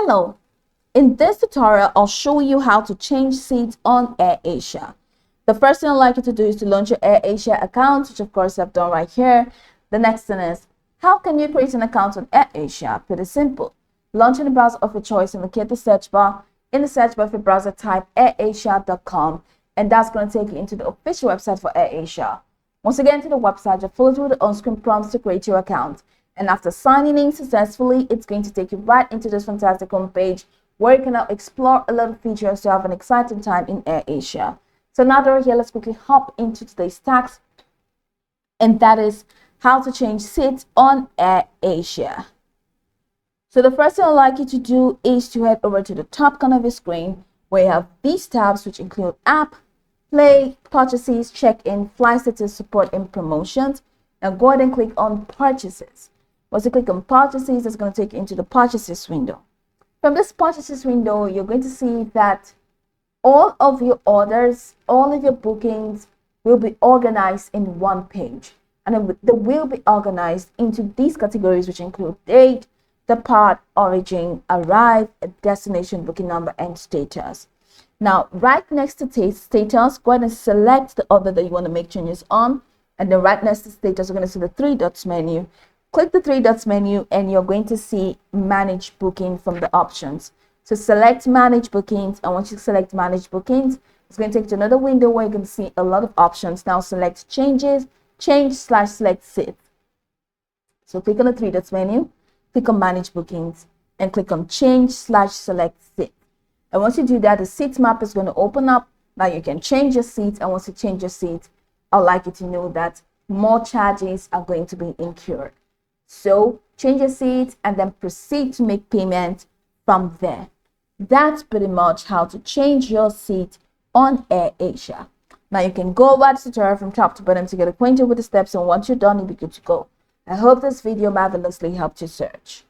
Hello, in this tutorial, I'll show you how to change seats on Airasia. The first thing I'd like you to do is to launch your Airasia account, which of course I've done right here. The next thing is, how can you create an account on Airasia? Pretty simple. Launch in the browser of your choice and locate the search bar. In the search bar of your browser, type airasia.com, and that's going to take you into the official website for Airasia. Once again, to the website, just follow through the on-screen prompts to create your account. And after signing in successfully, it's going to take you right into this fantastic homepage where you can now explore a lot of features to have an exciting time in Airasia. So now that we're here, let's quickly hop into today's task, and that is how to change seats on Airasia. So the first thing I'd like you to do is to head over to the top corner of your screen where you have these tabs, which include app, play, purchases, check-in, flight status, support, and promotions. Now go ahead and click on purchases. Once you click on purchases, it's going to take you into the purchases window. From this purchases window, you're going to see that all of your orders, all of your bookings will be organized in one page. And they will be organized into these categories, which include date, depart, origin, arrive, destination, booking number, and status. Now, right next to status, go ahead and select the order that you want to make changes on. And then right next to status, we're going to see the three dots menu. Click the three dots menu and you're going to see manage booking from the options. So select manage bookings, and once you select manage bookings, it's going to take you to another window where you can see a lot of options. Now select change/select seat. So click on the three dots menu, click on manage bookings, and click on change/select seat. And once you do that, the seat map is going to open up. Now you can change your seat, and once you change your seat, I'd like you to know that more charges are going to be incurred. So change your seat and then proceed to make payment from there. That's pretty much how to change your seat on Airasia. Now you can go over the tutorial from top to bottom to get acquainted with the steps, and once you're done, you'll be good to go. I hope this video marvelously helped you search.